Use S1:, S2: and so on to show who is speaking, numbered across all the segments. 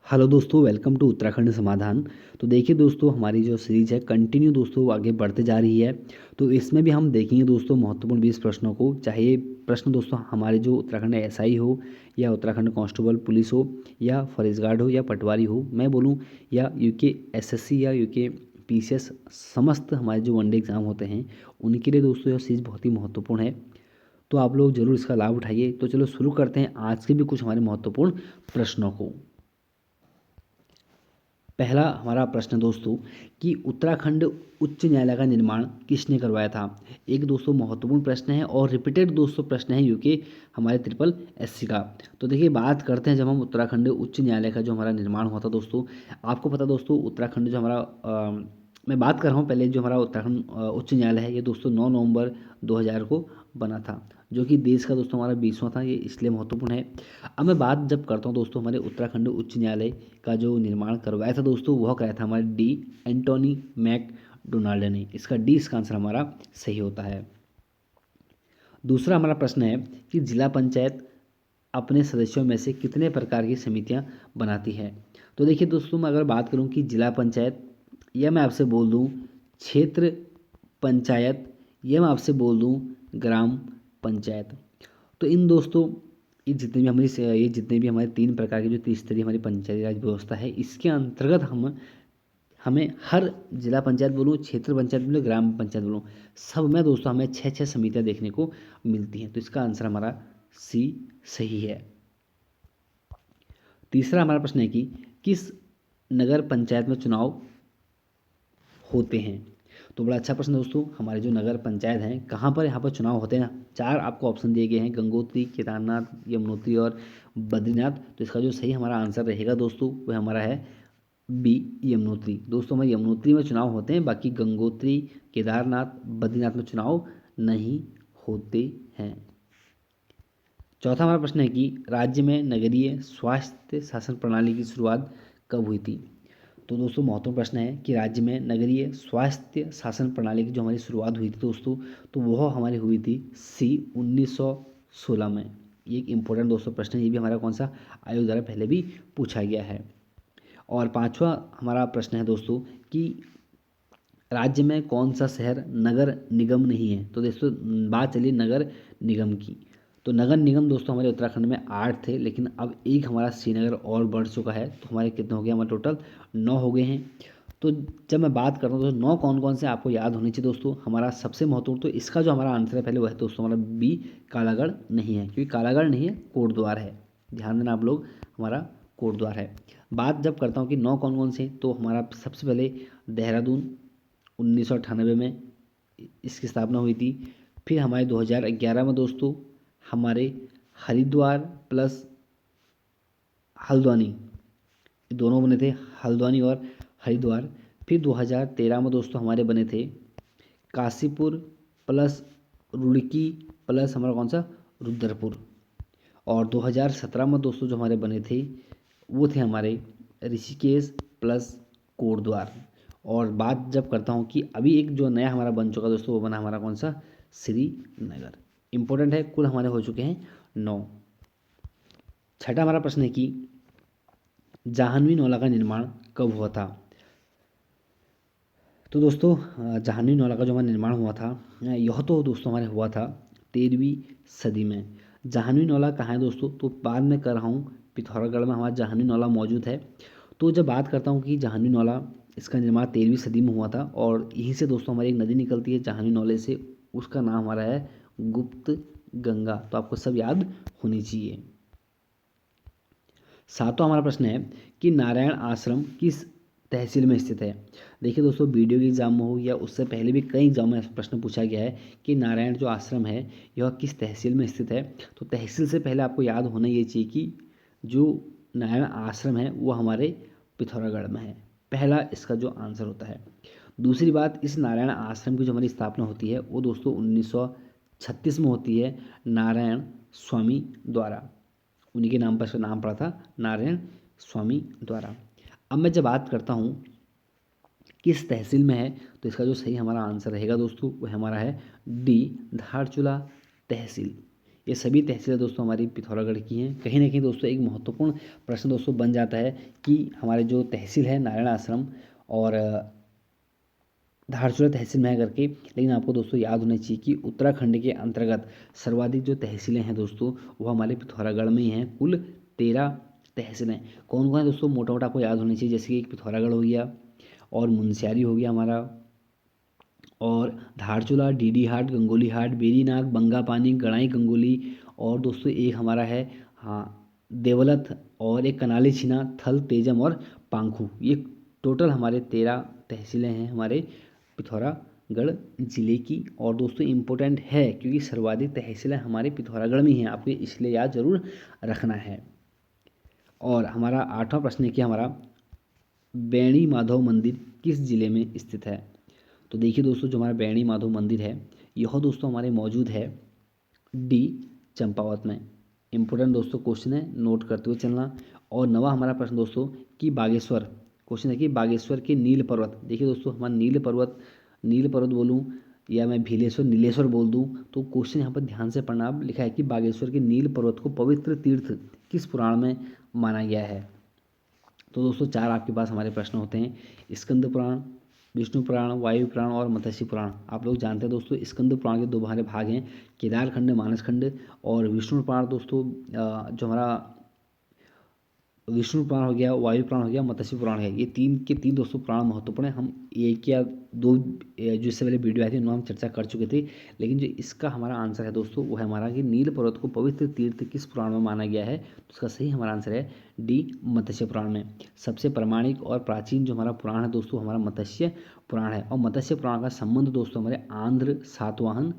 S1: Hello दोस्तों, welcome to Uttarakhand समाधान। तो देखिए दोस्तों, हमारी जो सीरीज है कंटिन्यू दोस्तों आगे बढ़ते जा रही है। तो इसमें भी हम देखेंगे दोस्तों महत्वपूर्ण 20 प्रश्नों को। चाहे ये प्रश्न दोस्तों हमारे जो उत्तराखंड एसआई हो या उत्तराखंड कांस्टेबल पुलिस हो या फॉरेस्ट गार्ड हो या पटवारी हो, मैं बोलूँ, या यूके एसएससी या यूके पीसीएस, समस्त हमारे जो वनडे एग्ज़ाम होते हैं उनके लिए दोस्तों यह सीरीज बहुत ही महत्वपूर्ण है। तो आप लोग ज़रूर इसका लाभ उठाइए। तो चलो शुरू करते हैं आज के भी कुछ हमारे महत्वपूर्ण प्रश्नों को। पहला हमारा प्रश्न दोस्तों कि उत्तराखंड उच्च न्यायालय का निर्माण किसने करवाया था। एक दोस्तों महत्वपूर्ण प्रश्न है और रिपीटेड दोस्तों प्रश्न है यूके हमारे ट्रिपल एससी का। तो देखिए बात करते हैं, जब हम उत्तराखंड उच्च न्यायालय का जो हमारा निर्माण हुआ था दोस्तों, आपको पता दोस्तों उत्तराखंड जो हमारा मैं बात कर रहा हूँ पहले, जो हमारा उत्तराखंड उच्च न्यायालय है ये दोस्तों 9 नवंबर 2000 को बना था, जो कि देश का दोस्तों हमारा 20वां था। ये इसलिए महत्वपूर्ण है। अब मैं बात जब करता हूँ दोस्तों हमारे उत्तराखंड उच्च न्यायालय का जो निर्माण करवाया था दोस्तों, वह कराया था हमारे डी एंटोनी मैक डोनाल्ड ने। इसका डी इसका आंसर हमारा सही होता है। दूसरा हमारा प्रश्न है कि जिला पंचायत अपने सदस्यों में से कितने प्रकार की समितियां बनाती है। तो देखिए दोस्तों, मैं अगर बात करूं कि जिला पंचायत, या मैं आपसे बोल दूं क्षेत्र पंचायत, या मैं आपसे बोल दूं ग्राम पंचायत, तो इन दोस्तों ये जितने भी हमारे 3 प्रकार की जो त्रिस्तरीय हमारी पंचायती राज व्यवस्था है, इसके अंतर्गत हमें हर जिला पंचायत बोलूँ, क्षेत्र पंचायत बोलूँ, ग्राम पंचायत बोलूँ, सब में दोस्तों हमें 6 समितियाँ देखने को मिलती हैं। तो इसका आंसर हमारा सी सही है। तीसरा हमारा प्रश्न है कि किस नगर पंचायत में चुनाव होते हैं। तो बड़ा अच्छा प्रश्न दोस्तों, हमारे जो नगर पंचायत हैं कहाँ पर, यहाँ पर चुनाव होते हैं। 4 आपको ऑप्शन दिए गए हैं, गंगोत्री, केदारनाथ, यमुनोत्री और बद्रीनाथ। तो इसका जो सही हमारा आंसर रहेगा दोस्तों वह हमारा है बी, यमुनोत्री। दोस्तों हमारे यमुनोत्री में चुनाव होते हैं, बाकी गंगोत्री, केदारनाथ, बद्रीनाथ में चुनाव नहीं होते हैं। चौथा हमारा प्रश्न है कि राज्य में नगरीय स्वास्थ्य शासन प्रणाली की शुरुआत कब हुई थी। तो दोस्तों महत्वपूर्ण प्रश्न है कि राज्य में नगरीय स्वास्थ्य शासन प्रणाली की जो हमारी शुरुआत हुई थी दोस्तों, तो वह हमारी हुई थी सी 1916 में। ये एक इम्पोर्टेंट दोस्तों प्रश्न है, ये भी हमारा कौन सा आयोग द्वारा पहले भी पूछा गया है। और पांचवा हमारा प्रश्न है दोस्तों कि राज्य में कौन सा शहर नगर निगम नहीं है। तो दोस्तों बात चली नगर निगम की। तो नगर निगम दोस्तों हमारे उत्तराखंड में 8 थे, लेकिन अब एक हमारा श्रीनगर और बढ़ चुका है। तो हमारे कितने हो गए, हमारे टोटल 9 हो गए हैं। तो जब मैं बात करता हूँ तो 9 कौन कौन से आपको याद होनी चाहिए दोस्तों। हमारा सबसे महत्वपूर्ण, तो इसका जो हमारा आंसर है पहले वह है दोस्तों हमारा बी, कालागढ़ नहीं है, क्योंकि कालागढ़ नहीं है, कोटद्वार है। ध्यान देना आप लोग, हमारा कोटद्वार है। बात जब करता हूँ कि 9 कौन कौन से, तो हमारा सबसे पहले देहरादून 1998 में इसकी स्थापना हुई थी। फिर हमारे 2011 में दोस्तों हमारे हरिद्वार प्लस हल्द्वानी, ये दोनों बने थे, हल्द्वानी और हरिद्वार। फिर 2013 में दोस्तों हमारे बने थे काशीपुर प्लस रुड़की प्लस हमारा कौन सा, रुद्रपुर। और 2017 में दोस्तों जो हमारे बने थे वो थे हमारे ऋषिकेश प्लस कोटद्वार। और बात जब करता हूँ कि अभी एक जो नया हमारा बन चुका दोस्तों, वो बना हमारा कौन सा, श्रीनगर। इंपॉर्टेंट है, कुल हमारे हो चुके हैं 9। छठा हमारा प्रश्न है कि जाह्नवी नौला का निर्माण कब हुआ था। तो दोस्तों जाह्नवी नौला का जो हमारा निर्माण हुआ था, यह तो दोस्तों हमारे हुआ था 13वीं सदी में। जाह्नवी नौला कहाँ है दोस्तों, तो बाद में कर रहा हूँ, पिथौरागढ़ में हमारा जाह्नवी नौला मौजूद है। तो जब बात करता हूँ कि जाह्नवी नौला, इसका निर्माण 13वीं सदी में हुआ था, और यहीं से दोस्तों हमारी एक नदी निकलती है जाह्नवी नौले से, उसका नाम हमारा है गुप्त गंगा। तो आपको सब याद होनी चाहिए। सातवां हमारा प्रश्न है कि नारायण आश्रम किस तहसील में स्थित है। देखिए दोस्तों, वीडियो के एग्जाम में हो या उससे पहले भी कई एग्जाम में प्रश्न पूछा गया है कि नारायण जो आश्रम है यह किस तहसील में स्थित है। तो तहसील से पहले आपको याद होना ये चाहिए कि जो नारायण आश्रम है वो हमारे पिथौरागढ़ में है। पहला इसका जो आंसर होता है। दूसरी बात, इस नारायण आश्रम की जो हमारी स्थापना होती है वो दोस्तों 1936 में होती है, नारायण स्वामी द्वारा। उन्हीं के नाम पर इसका नाम पड़ा था, नारायण स्वामी द्वारा। अब मैं जब बात करता हूँ किस तहसील में है, तो इसका जो सही हमारा आंसर रहेगा दोस्तों वह हमारा है डी, धारचूला तहसील। ये सभी तहसीलें दोस्तों हमारी पिथौरागढ़ की हैं। कहीं ना कहीं दोस्तों एक महत्वपूर्ण प्रश्न दोस्तों बन जाता है कि हमारे जो तहसील है नारायण आश्रम और धारचूला तहसील में है करके, लेकिन आपको दोस्तों याद होना चाहिए कि उत्तराखंड के अंतर्गत सर्वाधिक जो तहसीलें हैं दोस्तों वो हमारे पिथौरागढ़ में ही हैं। कुल 13 तहसीलें कौन कौन है दोस्तों, मोटा मोटा आपको याद होनी चाहिए। जैसे कि एक पिथौरागढ़ हो गया और मुनस्यारी हो गया हमारा, और धारचूला, डीडी हाट, गंगोली हाट, बेरीनाग, बंगापानी, गड़ाई गंगोली, और दोस्तों एक हमारा है हाँ देवलथ, और एक कनाली छिना, थल, तेजम और पांखू। ये टोटल हमारे 13 तहसीलें हैं हमारे पिथौरागढ़ ज़िले की। और दोस्तों इम्पोर्टेंट है क्योंकि सर्वाधिक तहसीलें हमारे पिथौरागढ़ में ही हैं, आपको इसलिए याद जरूर रखना है। और हमारा 8वां प्रश्न है कि हमारा बेणी माधव मंदिर किस जिले में स्थित है। तो देखिए दोस्तों जो हमारा बेणी माधव मंदिर है यह दोस्तों हमारे मौजूद है डी चंपावत में। इम्पोर्टेंट दोस्तों क्वेश्चन है, नोट करते हुए चलना। और 9वां हमारा प्रश्न दोस्तों कि बागेश्वर, क्वेश्चन है कि बागेश्वर के नील पर्वत, देखिए दोस्तों हमारा नील पर्वत बोलूँ या मैं भीलेश्वर नीलेश्वर बोल दूँ, तो क्वेश्चन यहाँ पर ध्यान से पढ़ना। अब लिखा है कि बागेश्वर के नील पर्वत को पवित्र तीर्थ किस पुराण में माना गया है। तो दोस्तों 4 आपके पास हमारे प्रश्न होते हैं, स्कंद पुराण, विष्णु पुराण, वायु पुराण और मत्स्य पुराण। आप लोग जानते हैं दोस्तों स्कंद पुराण के 2 हमारे भाग हैं, केदार खंड, मानस खंड। और विष्णु पुराण दोस्तों जो हमारा विष्णु पुराण हो गया, वायु पुराण हो गया, मत्स्य पुराण है, ये 3 के 3 दोस्तों पुराण महत्वपूर्ण है। हम 1 या 2 जो इससे पहले वीडियो आई थी उनमें हम चर्चा कर चुके थे, लेकिन जो इसका हमारा आंसर है दोस्तों वो है हमारा कि नील पर्वत को पवित्र तीर्थ किस पुराण में माना गया है। तो उसका सही हमारा आंसर है डी मत्स्य पुराण में। सबसे प्रामाणिक और प्राचीन जो हमारा पुराण है दोस्तों हमारा मत्स्य पुराण है। और मत्स्य पुराण का संबंध दोस्तों हमारे आंध्र सातवाहन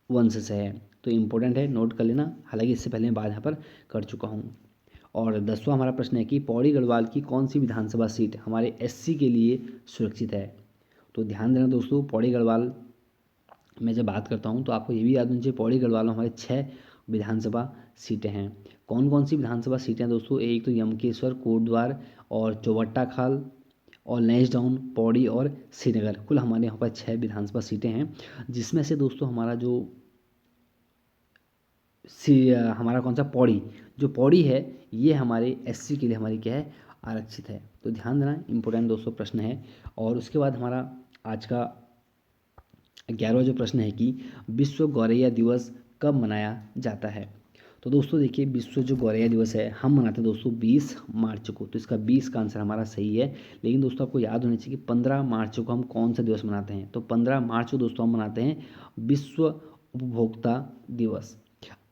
S1: वंश से है। तो इम्पोर्टेंट है, नोट कर लेना, हालांकि इससे पहले मैं बात यहाँ पर कर चुका हूँ। और 10वां हमारा प्रश्न है कि पौड़ी गढ़वाल की कौन सी विधानसभा सीट हमारे एससी के लिए सुरक्षित है। तो ध्यान देना दोस्तों, पौड़ी गढ़वाल में जब बात करता हूँ तो आपको ये भी याद होना चाहिए पौड़ी गढ़वाल में हमारे 6 विधानसभा सीटें हैं। कौन कौन सी विधानसभा सीटें हैं दोस्तों, एक तो यमकेश्वर, कोटद्वार और चौबट्टा खाल और लैंसडाउन, पौड़ी और श्रीनगर। कुल हमारे यहाँ पर 6 विधानसभा सीटें हैं, जिसमें से दोस्तों हमारा जो हमारा कौन सा पौड़ी, जो पौड़ी है ये हमारे एससी के लिए हमारी क्या है, आरक्षित है। तो ध्यान देना, इंपॉर्टेंट दोस्तों प्रश्न है। और उसके बाद हमारा आज का 11वां जो प्रश्न है कि विश्व गौरैया दिवस कब मनाया जाता है। तो दोस्तों देखिए विश्व जो गौरैया दिवस है हम मनाते हैं दोस्तों 20 मार्च को, तो इसका 20 का आंसर हमारा सही है। लेकिन दोस्तों आपको याद होना चाहिए कि 15 मार्च को हम कौन सा दिवस मनाते हैं। तो 15 मार्च को दोस्तों हम मनाते हैं विश्व उपभोक्ता दिवस।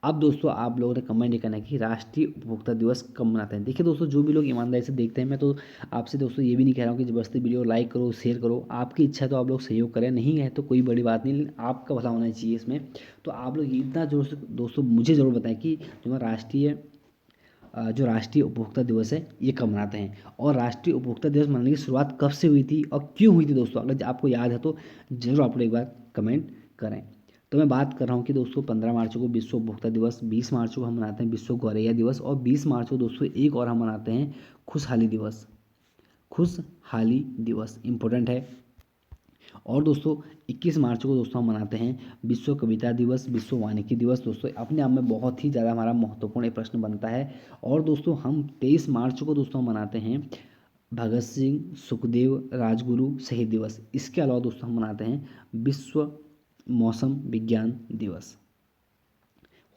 S1: अब दोस्तों आप लोगों ने कमेंट नहीं करना है कि राष्ट्रीय उपभोक्ता दिवस कब मनाते हैं। देखिए दोस्तों जो भी लोग ईमानदारी से देखते हैं, मैं तो आपसे दोस्तों ये भी नहीं कह रहा हूँ कि ज़बरदस्ती वीडियो लाइक करो शेयर करो, आपकी इच्छा है तो आप लोग सहयोग करें, नहीं है तो कोई बड़ी बात नहीं, लेकिन आपका भला होना चाहिए इसमें। तो आप लोग इतना जोर से दोस्तों मुझे ज़रूर बताएं कि जो राष्ट्रीय उपभोक्ता दिवस है ये कब मनाते हैं, और राष्ट्रीय उपभोक्ता दिवस मनाने की शुरुआत कब से हुई थी और क्यों हुई थी दोस्तों। अगर आपको याद है तो ज़रूर आप लोग एक बार कमेंट करें। तो मैं बात कर रहा हूँ कि दोस्तों 15 मार्च को विश्व उपभोक्ता दिवस, 20 मार्च को हम मनाते हैं विश्व गौरैया दिवस, और 20 मार्च को दोस्तों एक और हम मनाते हैं खुशहाली दिवस। खुशहाली दिवस इंपॉर्टेंट है। और दोस्तों 21 मार्च को दोस्तों हम मनाते हैं विश्व कविता दिवस, विश्व वानिकी दिवस। दोस्तों अपने आप में बहुत ही ज़्यादा हमारा महत्वपूर्ण एक प्रश्न बनता है। और दोस्तों हम 23 मार्च को दोस्तों हम मनाते हैं भगत सिंह सुखदेव राजगुरु शहीद दिवस। इसके अलावा दोस्तों हम मनाते हैं विश्व मौसम विज्ञान दिवस।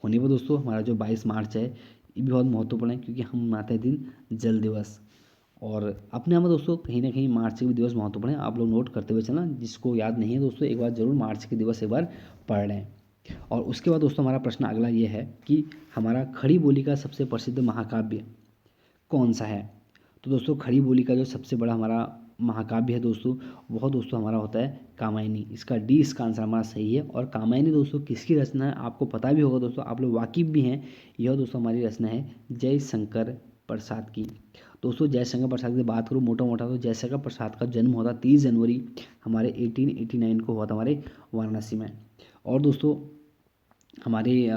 S1: होने पर दोस्तों हमारा जो 22 मार्च है ये भी बहुत महत्वपूर्ण है क्योंकि हम मनाते हैं दिन जल दिवस। और अपने यहाँ में दोस्तों कहीं ना कहीं मार्च के भी दिवस महत्वपूर्ण है, आप लोग नोट करते हुए चलना। जिसको याद नहीं है दोस्तों एक बार जरूर मार्च के दिवस एक बार पढ़ लें। और उसके बाद दोस्तों हमारा प्रश्न अगला ये है कि हमारा खड़ी बोली का सबसे प्रसिद्ध महाकाव्य कौन सा है। तो दोस्तों खड़ी बोली का जो सबसे बड़ा हमारा महाकाव्य है दोस्तों वह दोस्तों हमारा होता है कामायनी। इसका डी इसका आंसर हमारा सही है। और कामायनी दोस्तों किसकी रचना है आपको पता भी होगा दोस्तों, आप लोग वाकिफ भी हैं, यह दोस्तों हमारी रचना है जयशंकर प्रसाद की। दोस्तों जयशंकर प्रसाद की बात करूँ मोटा मोटा तो जयशंकर प्रसाद का जन्म हुआ था 30 जनवरी हमारे 1889 को हुआ था हमारे वाराणसी में। और दोस्तों हमारे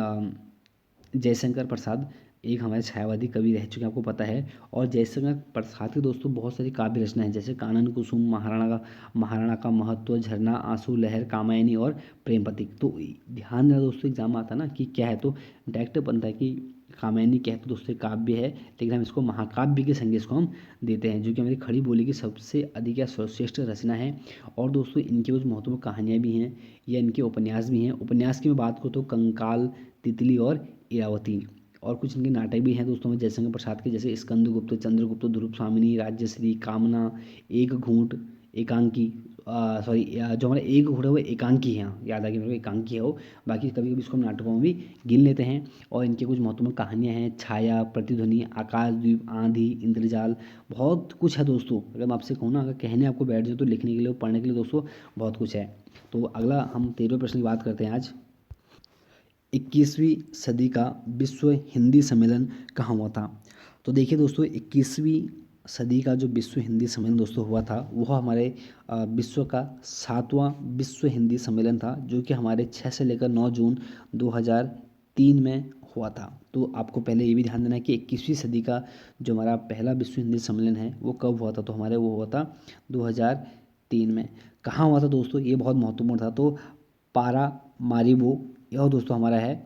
S1: जयशंकर प्रसाद एक हमारे छायावादी कवि रह चुके हैं, आपको पता है। और जयशंकर प्रसाद के दोस्तों बहुत सारी काव्य रचना है, जैसे कानन कुसुम, महाराणा का महत्व, झरना, आंसू, लहर, कामायनी और प्रेम प्रतीक। तो ध्यान देना दोस्तों, एग्जाम में आता ना कि क्या है, तो डायरेक्ट बनता है कि कामायनी क्या है, तो दोस्तों काव्य है, लेकिन हम इसको महाकाव्य के संज्ञा इसको हम देते हैं, जो कि हमारी खड़ी बोली की सबसे अधिक या सर्वश्रेष्ठ रचना है। और दोस्तों इनकी कुछ महत्वपूर्ण कहानियाँ भी हैं या इनके उपन्यास भी हैं। उपन्यास की मैं बात करूँ तो कंकाल, तितली और इरावती। और कुछ इनके नाटक भी हैं दोस्तों में जयशंकर प्रसाद के, जैसे स्कंदगुप्त, चंद्रगुप्त, ध्रुव स्वामिनी, राज्यश्री, कामना, एक घूंट, एकांकी, सॉरी, जो हमारा एक घूंट है वो एकांकी है, हाँ, याद आ गया मेरे को, एकांकी है वो। बाकी कभी कभी इसको हम नाटकों में भी गिन लेते हैं। और इनके कुछ महत्वपूर्ण कहानियाँ हैं, छाया, प्रतिध्वनि, आकाशद्वीप, आंधी, इंद्रजाल, बहुत कुछ है दोस्तों। अगर मैं आपसे कहूँ ना, अगर कहने आपको बैठ जाए तो लिखने के लिए और पढ़ने के लिए दोस्तों बहुत कुछ है। तो अगला हम 13वें प्रश्न की बात करते हैं आज। 21वीं सदी का विश्व हिंदी सम्मेलन कहाँ हुआ था? तो देखिए दोस्तों, 21वीं सदी का जो विश्व हिंदी सम्मेलन दोस्तों हुआ था, वह हमारे विश्व का 7वां विश्व हिंदी सम्मेलन था, जो कि हमारे 6 से लेकर 9 जून 2003 में हुआ था। तो आपको पहले ये भी ध्यान देना है कि 21वीं सदी का जो हमारा पहला विश्व हिंदी सम्मेलन है वो कब हुआ था, तो हमारे वो हुआ था 2003 में। कहाँ हुआ था दोस्तों, ये बहुत महत्वपूर्ण था। तो पारा मारिबो, यह दोस्तों हमारा है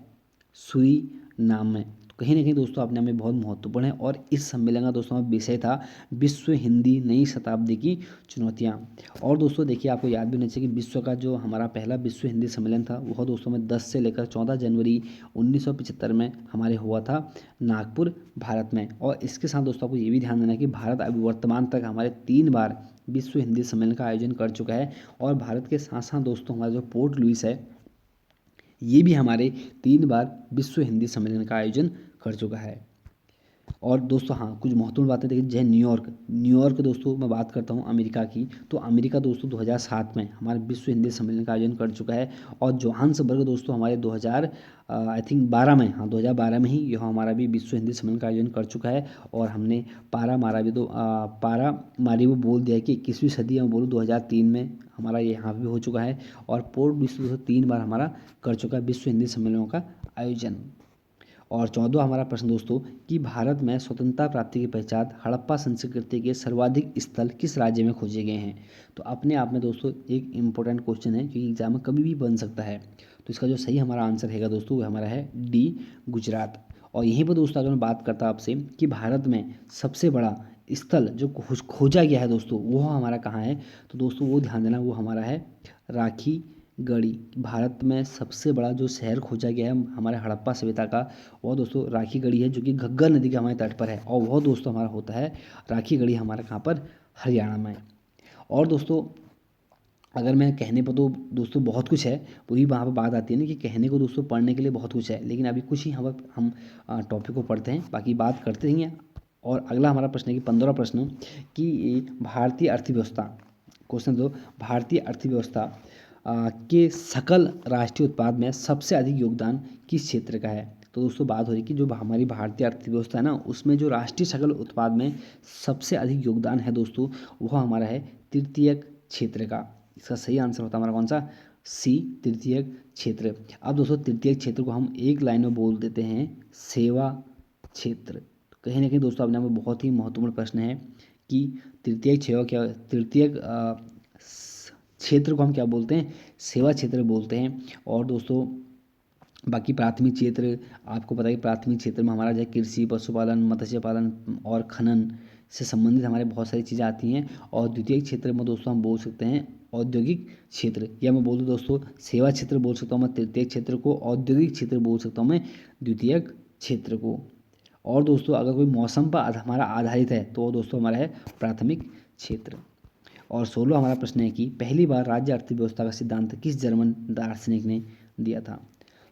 S1: सुरी नाम में। तो कहीं ना कहीं दोस्तों अपने आप में बहुत महत्वपूर्ण है। और इस सम्मेलन का दोस्तों हमारा विषय था विश्व हिंदी नई शताब्दी की चुनौतियाँ। और दोस्तों देखिए, आपको याद भी होना चाहिए कि विश्व का जो हमारा पहला विश्व हिंदी सम्मेलन था वह दोस्तों में 10 से लेकर 14 जनवरी 1975 में हमारे हुआ था नागपुर, भारत में। और इसके साथ दोस्तों आपको ये भी ध्यान देना है कि भारत अभी वर्तमान तक हमारे 3 बार विश्व हिंदी सम्मेलन का आयोजन कर चुका है। और भारत के साथ साथ दोस्तों हमारा जो पोर्ट लुइस है, ये भी हमारे 3 बार विश्व हिंदी सम्मेलन का आयोजन कर चुका है। और दोस्तों हाँ, कुछ महत्वपूर्ण बातें देखिए, जैसे न्यूयॉर्क दोस्तों मैं बात करता हूँ अमेरिका की, तो अमेरिका दोस्तों 2007 में हमारे विश्व हिंदी सम्मेलन का आयोजन कर चुका है। और जोहान्सबर्ग दोस्तों हमारे 2000 आई थिंक 12 में, हाँ 2012 में ही यह हमारा भी विश्व हिंदी सम्मेलन का आयोजन कर चुका है। और हमने पारा मारा भी, तो पारा मारी वो बोल दिया है कि 21वीं सदी में बोलूँ 2003 में हमारा ये यहाँ भी हो चुका है। और पोर्ट विश्व दोस्तों 3 बार हमारा कर चुका है विश्व हिंदी सम्मेलनों का आयोजन। और 14वां हमारा प्रश्न दोस्तों कि भारत में स्वतंत्रता प्राप्ति की पश्चात हड़प्पा संस्कृति के सर्वाधिक स्थल किस राज्य में खोजे गए हैं? तो अपने आप में दोस्तों एक इम्पोर्टेंट क्वेश्चन है, क्योंकि एग्जाम में कभी भी बन सकता है। तो इसका जो सही हमारा आंसर है दोस्तों वो हमारा है डी, गुजरात। और यहीं पर दोस्तों अगर मैं बात करता आपसे कि भारत में सबसे बड़ा स्थल जो खोजा गया है दोस्तों, वो हमारा कहाँ है, तो दोस्तों वो ध्यान देना, वो हमारा है राखी गढ़ी। भारत में सबसे बड़ा जो शहर खोजा गया है हमारे हड़प्पा सभ्यता का, वह दोस्तों राखी गढ़ी है, जो कि घग्गर नदी के हमारे तट पर है। और वह दोस्तों हमारा होता है राखी गढ़ी, हमारा कहाँ पर, हरियाणा में। और दोस्तों अगर मैं कहने पर तो दोस्तों बहुत कुछ है, वही वहाँ पर बात आती है ना कि कहने को दोस्तों पढ़ने के लिए बहुत कुछ है, लेकिन अभी कुछ ही हम टॉपिक को पढ़ते हैं, बाकी बात करते रहेंगे। और अगला हमारा प्रश्न है कि 15वां प्रश्न कि भारतीय अर्थव्यवस्था, क्वेश्चन दो, भारतीय अर्थव्यवस्था के सकल राष्ट्रीय उत्पाद में सबसे अधिक योगदान किस क्षेत्र का है? तो दोस्तों बात हो रही है कि जो हमारी भारतीय अर्थव्यवस्था है ना, उसमें जो राष्ट्रीय सकल उत्पाद में सबसे अधिक योगदान है दोस्तों, वह हमारा है तृतीयक क्षेत्र का। इसका सही आंसर होता है हमारा कौन सा, सी, तृतीयक क्षेत्र। अब दोस्तों तृतीयक क्षेत्र को हम एक लाइन में बोल देते हैं सेवा क्षेत्र। कहीं ना कहीं दोस्तों अपने आप में बहुत ही महत्वपूर्ण प्रश्न है कि तृतीयक क्षेत्र क्या, तृतीयक क्षेत्र को हम क्या बोलते हैं, सेवा क्षेत्र बोलते हैं। और दोस्तों बाकी प्राथमिक क्षेत्र, आपको पता है कि प्राथमिक क्षेत्र में हमारा जो कृषि, पशुपालन, मत्स्य पालन और खनन से संबंधित हमारे बहुत सारी चीज़ें आती हैं। और द्वितीय क्षेत्र में दोस्तों हम बोल सकते हैं औद्योगिक क्षेत्र, या मैं बोल दूँ दोस्तों सेवा क्षेत्र बोल सकता हूँ मैं तृतीय क्षेत्र को, औद्योगिक क्षेत्र बोल सकता हूँ मैं द्वितीय क्षेत्र को। और दोस्तों अगर कोई मौसम पर हमारा आधारित है तो वो दोस्तों हमारा है प्राथमिक क्षेत्र। और 16वां हमारा प्रश्न है कि पहली बार राज्य अर्थव्यवस्था का सिद्धांत किस जर्मन दार्शनिक ने दिया था?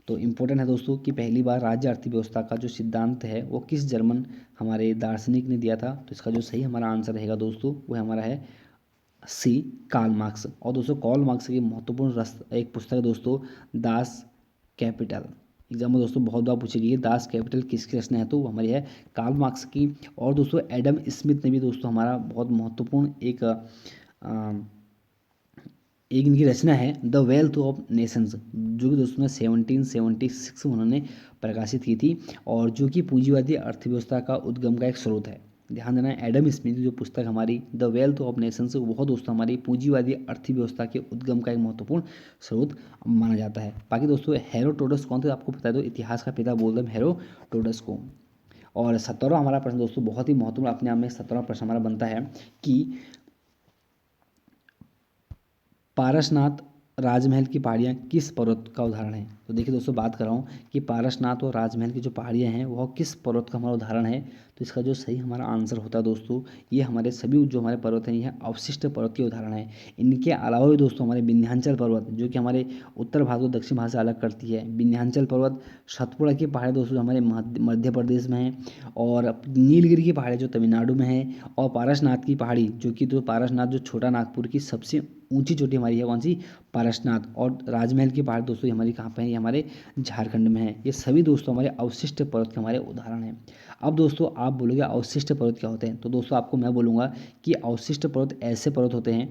S1: तो इम्पोर्टेंट है दोस्तों कि पहली बार राज्य अर्थव्यवस्था का जो सिद्धांत है वो किस जर्मन हमारे दार्शनिक ने दिया था? तो इसका जो सही हमारा आंसर रहेगा दोस्तों वो हमारा है सी, कार्ल मार्क्स। और दोस्तों कार्ल मार्क्स की महत्वपूर्ण एक पुस्तक है दोस्तों दास कैपिटल। एग्जाम में दोस्तों बहुत बार पूछी गई है दास कैपिटल किसकी रचना है, तो वो हमारी है कार्ल मार्क्स की। और दोस्तों एडम स्मिथ ने भी दोस्तों हमारा बहुत महत्वपूर्ण एक एक इनकी रचना है द वेल्थ ऑफ नेशंस, जो कि दोस्तों ने 1776 में उन्होंने प्रकाशित की थी, और जो कि पूंजीवादी अर्थव्यवस्था का उद्गम का एक स्रोत है। ध्यान देना, एडम स्मिथ की जो पुस्तक हमारी द वेल्थ ऑफ नेशंस, वो दोस्तों हमारी पूंजीवादी अर्थव्यवस्था के उद्गम का एक महत्वपूर्ण स्रोत माना जाता है। बाकी दोस्तों हेरोडोटस कौन थे आपको बता दो, इतिहास का पिता बोलते हैं हेरोडोटस को। और 17वां हमारा प्रश्न दोस्तों बहुत ही महत्वपूर्ण अपने आप में, 17वां प्रश्न हमारा बनता है कि पारसनाथ राजमहल की पहाड़ियाँ किस पर्वत का उदाहरण है। तो देखिए दोस्तों बात कर रहा हूँ कि पारसनाथ और राजमहल की जो पहाड़ियाँ हैं वह किस पर्वत का हमारा उदाहरण है। तो इसका जो सही हमारा आंसर होता है दोस्तों, ये हमारे सभी जो हमारे पर्वत हैं यह अवशिष्ट पर्वत के उदाहरण है। इनके अलावा भी दोस्तों हमारे विंध्याचल पर्वत, जो कि हमारे उत्तर भारत को दक्षिण भारत से अलग करती है, विंध्याचल पर्वत, सतपुड़ा की पहाड़ी दोस्तों हमारे मध्य प्रदेश में है, और नीलगिरी की पहाड़ी जो तमिलनाडु में है, और पारसनाथ की पहाड़ी जो कि तो पारसनाथ जो छोटा नागपुर की सबसे ऊंची चोटी हमारी है कौन सी, पारसनाथ, और राजमहल की पहाड़ दोस्तों ये हमारी कहाँ पे है, ये हमारे झारखंड में है। ये सभी दोस्तों हमारे अवशिष्ट पर्वत के हमारे उदाहरण हैं। अब दोस्तों आप बोलोगे अवशिष्ट पर्वत क्या होते हैं, तो दोस्तों आपको मैं बोलूँगा कि अवशिष्ट पर्वत ऐसे पर्वत होते हैं,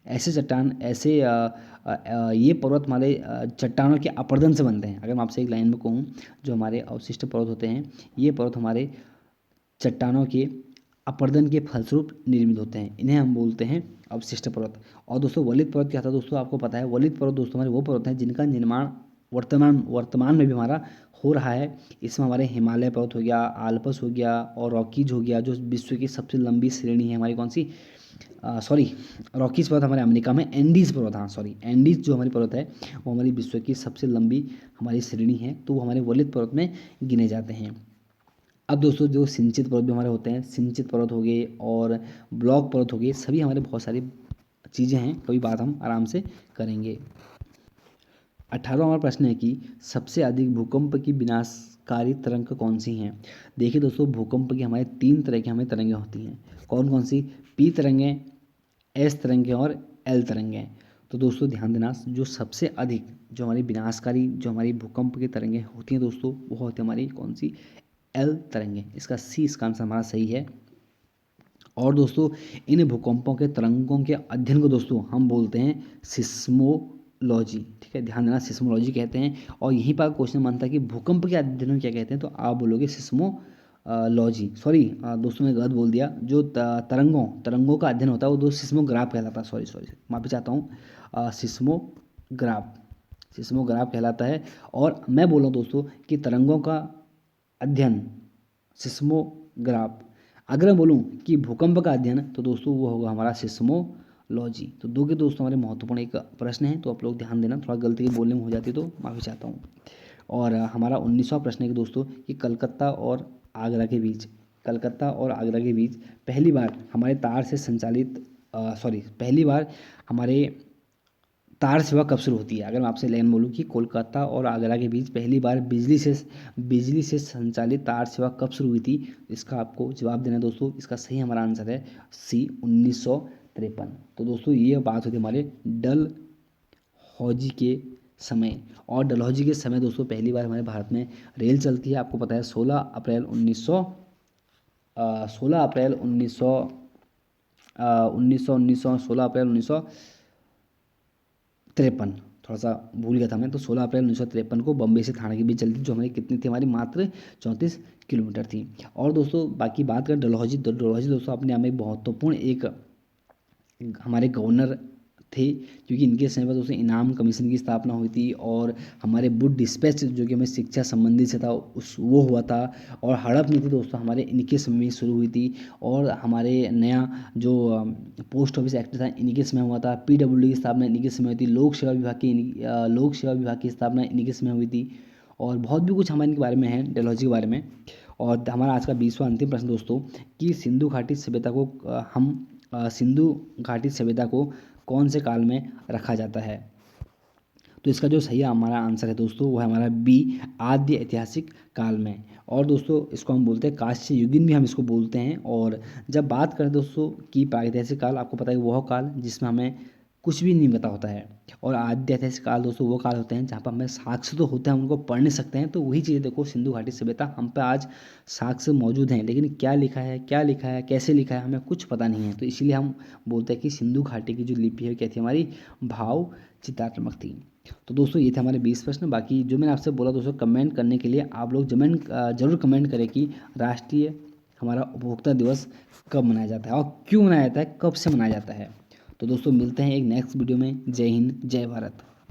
S1: ऐसे चट्टान, ऐसे ये पर्वत हमारे चट्टानों के अपरदन से बनते हैं। अगर मैं आपसे एक लाइन में कहूँ, जो हमारे अवशिष्ट पर्वत होते हैं ये पर्वत हमारे चट्टानों के अपरदन के फलस्वरूप निर्मित होते हैं, इन्हें हम बोलते हैं अवशिष्ट पर्वत। और दोस्तों वलित पर्वत क्या था दोस्तों, आपको पता है वलित पर्वत दोस्तों हमारे वो पर्वत हैं जिनका निर्माण वर्तमान में भी हमारा हो रहा है। इसमें हमारे हिमालय पर्वत हो गया, आल्प्स हो गया, और रॉकीज हो गया, जो विश्व की सबसे लंबी श्रेणी है हमारी कौन सी, सॉरी रॉकीज पर्वत हमारे अमेरिका में, एंडीज पर्वत, हाँ सॉरी एंडीज जो हमारी पर्वत है वो हमारी विश्व की सबसे लंबी हमारी श्रेणी है, तो वो हमारे वलित पर्वत में गिने जाते हैं। अब दोस्तों जो सिंचित पर्वत भी हमारे होते हैं, सिंचित पर्वत हो गए और ब्लॉक पर्वत हो गए, सभी हमारे बहुत सारी चीज़ें हैं, कभी बात हम आराम से करेंगे। 18वां हमारा प्रश्न है कि सबसे अधिक भूकंप की विनाशकारी तरंग कौन सी हैं। देखिए दोस्तों भूकंप की हमारे 3 तरह की हमें तरंगें होती हैं, कौन कौन सी, पी तरंगें, एस तरंगें और एल तरंगें। तो दोस्तों ध्यान देना, जो सबसे अधिक जो हमारी विनाशकारी जो हमारी भूकंप की तरंगें होती हैं दोस्तों, वो होती है हमारी कौन सी, एल तरंगें। इसका सी इसका आंसर हमारा सही है। और दोस्तों इन भूकंपों के तरंगों के अध्ययन को दोस्तों हम बोलते हैं सिस्मोलॉजी, ठीक है, ध्यान देना सिस्मोलॉजी कहते हैं। और यहीं पर क्वेश्चन बनता है कि भूकंप के अध्ययन को क्या कहते हैं, तो आप बोलोगे सिस्मोलॉजी, सॉरी दोस्तों मैं गलत बोल दिया, जो तरंगों का अध्ययन होता है वो दोस्त सिस्मोग्राफ कहलाता है, सॉरी सॉरी माफी चाहता हूँ, सिस्मोग्राफ कहलाता है। और मैं बोल रहा हूँ दोस्तों कि तरंगों का अध्ययन सिस्मोग्राफ, अगर मैं बोलूँ कि भूकंप का अध्ययन तो दोस्तों वो होगा हमारा सिस्मोलॉजी। तो दो के दोस्तों हमारे महत्वपूर्ण एक प्रश्न है, तो आप लोग ध्यान देना, थोड़ा गलती बोलने में हो जाती तो माफ़ी चाहता हूँ। और हमारा 19वां प्रश्न है कि दोस्तों कि कलकत्ता और आगरा के बीच पहली बार हमारे तार से संचालित पहली बार हमारे तार सेवा कब शुरू होती है। अगर मैं आपसे लाइन बोलूँ कि कोलकाता और आगरा के बीच पहली बार बिजली से संचालित तार सेवा कब शुरू हुई थी, इसका आपको जवाब देना है दोस्तों। इसका सही हमारा आंसर है सी 1953। तो दोस्तों ये बात होती है हमारे डलहौजी के समय। और डलहौजी के समय दोस्तों पहली बार हमारे भारत में रेल चलती है, आपको पता है 16 अप्रैल 1953, थोड़ा सा भूल गया था मैं, तो 16 अप्रैल 1953 को बम्बई से थाने के बीच चलती, जो हमारी कितनी थी, हमारी मात्र 34 किलोमीटर थी। और दोस्तों बाकी बात करें डलहौजी, तो डलहौजी दोस्तों अपने आप में महत्वपूर्ण एक हमारे गवर्नर थे, क्योंकि इनके समय पर दोस्तों इनाम कमीशन की स्थापना हुई थी, और हमारे वुड डिस्पैच जो कि हमें शिक्षा संबंधी से था वो हुआ था, और हड़प नीति दोस्तों हमारे इनके समय में शुरू हुई थी, और हमारे नया जो पोस्ट ऑफिस एक्ट था इनके समय हुआ था, पीडब्ल्यूडी की स्थापना इनके समय हुई थी, लोक सेवा विभाग की स्थापना इनके समय हुई थी, और बहुत भी कुछ हमारे इनके बारे में है डलहौजी के बारे में। और हमारा आज का 20वां अंतिम प्रश्न दोस्तों कि सिंधु घाटी सभ्यता को कौन से काल में रखा जाता है। तो इसका जो सही हमारा आंसर है दोस्तों वो है हमारा बी, आद्य ऐतिहासिक काल में। और दोस्तों इसको हम बोलते हैं कांस्य युगीन भी हम इसको बोलते हैं। और जब बात करें दोस्तों कि प्रागैतिहासिक काल, आपको पता है वह काल जिसमें हमें कुछ भी नहीं पता होता है। और आद्य ऐतिहासिक काल दोस्तों वो काल होते हैं जहाँ पर हमें साक्ष्य तो होते हैं, उनको पढ़ नहीं सकते हैं। तो वही चीज़ें देखो, सिंधु घाटी सभ्यता हम पे आज साक्ष्य मौजूद हैं, लेकिन क्या लिखा है, क्या लिखा है, कैसे लिखा है, हमें कुछ पता नहीं है। तो इसीलिए हम बोलते हैं कि सिंधु घाटी की जो लिपि है क्या थी, हमारी भाव चित्रात्मक थी। तो दोस्तों ये थे हमारे 20 प्रश्न। बाकी जो मैंने आपसे बोला दोस्तों, कमेंट करने के लिए आप लोग जरूर कमेंट करें कि राष्ट्रीय हमारा उपभोक्ता दिवस कब मनाया जाता है और क्यों मनाया जाता है, कब से मनाया जाता है। तो दोस्तों मिलते हैं एक नेक्स्ट वीडियो में। जय हिंद, जय भारत।